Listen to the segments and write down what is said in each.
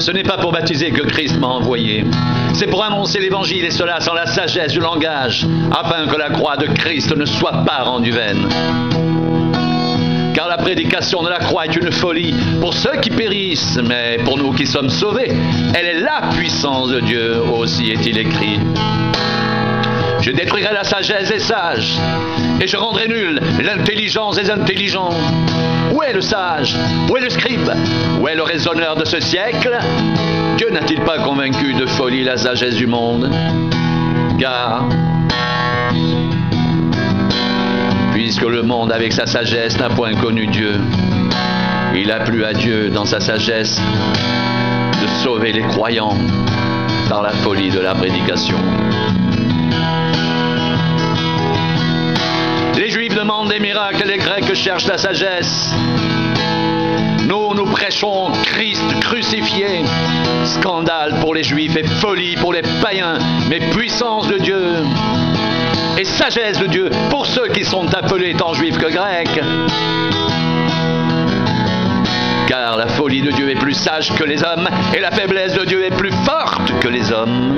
Ce n'est pas pour baptiser que Christ m'a envoyé. C'est pour annoncer l'évangile et cela sans la sagesse du langage, afin que la croix de Christ ne soit pas rendue vaine. Car la prédication de la croix est une folie pour ceux qui périssent, mais pour nous qui sommes sauvés, elle est la puissance de Dieu, aussi est-il écrit. Je détruirai la sagesse des sages, et je rendrai nulle l'intelligence des intelligents. Où est le sage? Où est le scribe? Où est le raisonneur de ce siècle? Dieu n'a-t-il pas convaincu de folie la sagesse du monde? Car, puisque le monde avec sa sagesse n'a point connu Dieu, il a plu à Dieu dans sa sagesse de sauver les croyants par la folie de la prédication. Les Juifs demandent des miracles et les Grecs cherchent la sagesse. Nous prêchons Christ crucifié. Scandale pour les Juifs et folie pour les païens, mais puissance de Dieu et sagesse de Dieu pour ceux qui sont appelés tant juifs que grecs. Car la folie de Dieu est plus sage que les hommes et la faiblesse de Dieu est plus forte que les hommes.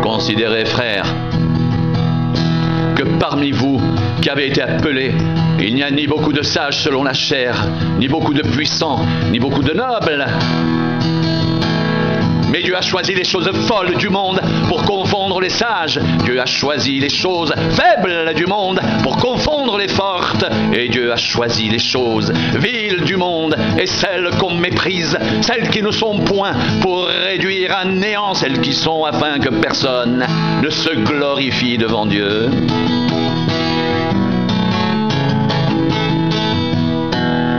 Considérez, frères, que parmi vous qui avez été appelés, il n'y a ni beaucoup de sages selon la chair, ni beaucoup de puissants, ni beaucoup de nobles. Mais Dieu a choisi les choses folles du monde pour confondre les sages. Dieu a choisi les choses faibles du monde pour confondre les fortes. Et Dieu a choisi les choses viles du monde et celles qu'on méprise, celles qui ne sont point, pour réduire à néant celles qui sont, afin que personne ne se glorifie devant Dieu.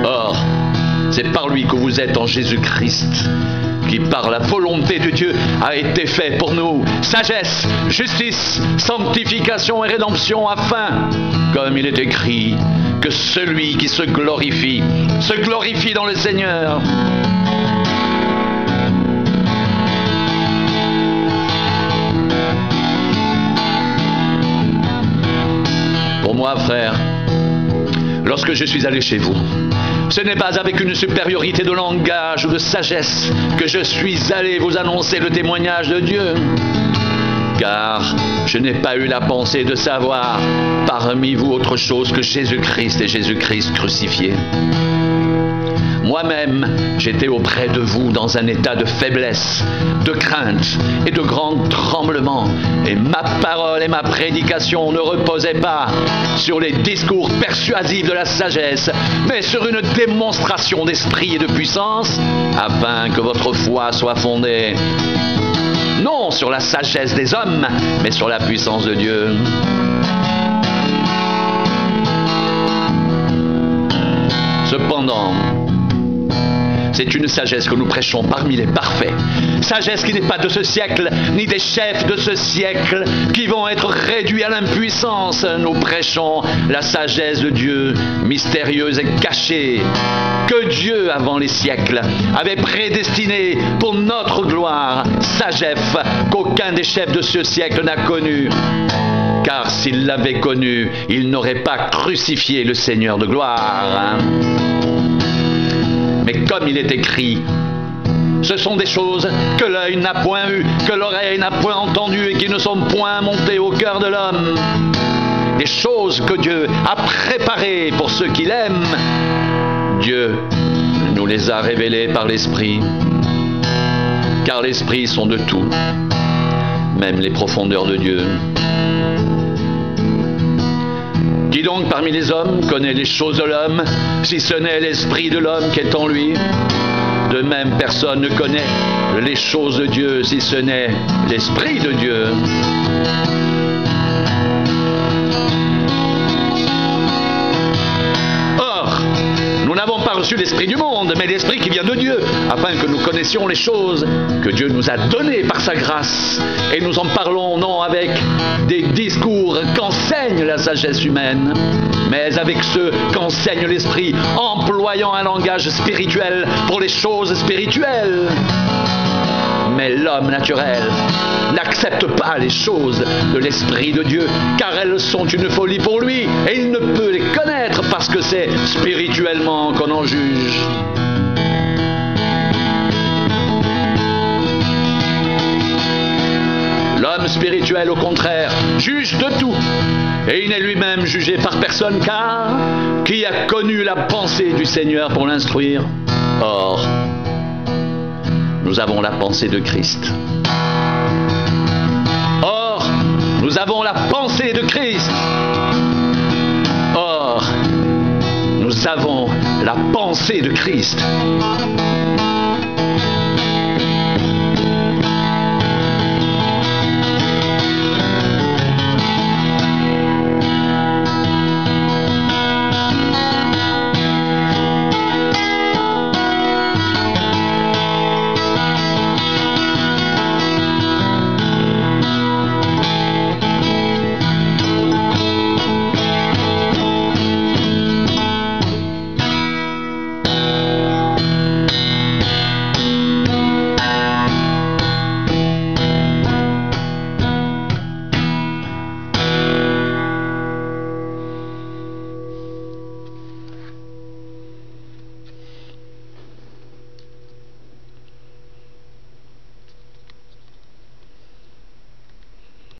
Or, c'est par lui que vous êtes en Jésus-Christ, qui par la volonté de Dieu a été fait pour nous sagesse, justice, sanctification et rédemption, afin, comme il est écrit, que celui qui se glorifie dans le Seigneur. Pour moi, frère, lorsque je suis allé chez vous, ce n'est pas avec une supériorité de langage ou de sagesse que je suis allé vous annoncer le témoignage de Dieu, car je n'ai pas eu la pensée de savoir parmi vous autre chose que Jésus-Christ et Jésus-Christ crucifié. Moi-même, j'étais auprès de vous dans un état de faiblesse, de crainte et de grand tremblement. Et ma parole et ma prédication ne reposaient pas sur les discours persuasifs de la sagesse, mais sur une démonstration d'esprit et de puissance, afin que votre foi soit fondée non sur la sagesse des hommes, mais sur la puissance de Dieu. Cependant, c'est une sagesse que nous prêchons parmi les parfaits. Sagesse qui n'est pas de ce siècle, ni des chefs de ce siècle, qui vont être réduits à l'impuissance. Nous prêchons la sagesse de Dieu, mystérieuse et cachée, que Dieu, avant les siècles, avait prédestinée pour notre gloire. Sagesse qu'aucun des chefs de ce siècle n'a connue. Car s'il l'avait connue, il n'aurait pas crucifié le Seigneur de gloire. Mais comme il est écrit, ce sont des choses que l'œil n'a point vues, que l'oreille n'a point entendues et qui ne sont point montées au cœur de l'homme. Des choses que Dieu a préparées pour ceux qui l'aiment. Dieu nous les a révélées par l'Esprit, car l'Esprit sont de tout, même les profondeurs de Dieu. Qui donc parmi les hommes connaît les choses de l'homme, si ce n'est l'esprit de l'homme qui est en lui? De même, personne ne connaît les choses de Dieu, si ce n'est l'esprit de Dieu. Or, nous n'avons pas reçu l'esprit du monde, mais l'esprit qui vient de Dieu, afin que nous connaissions les choses que Dieu nous a données par sa grâce. Et nous en parlons non avec des discours qu'enseigne la sagesse humaine, mais avec ceux qu'enseigne l'esprit, employant un langage spirituel pour les choses spirituelles. Mais l'homme naturel n'accepte pas les choses de l'Esprit de Dieu, car elles sont une folie pour lui, et il ne peut les connaître parce que c'est spirituellement qu'on en juge. L'homme spirituel, au contraire, juge de tout, et il n'est lui-même jugé par personne, car qui a connu la pensée du Seigneur pour l'instruire? Or, nous avons la pensée de Christ. Or, nous avons la pensée de Christ. Or, nous avons la pensée de Christ.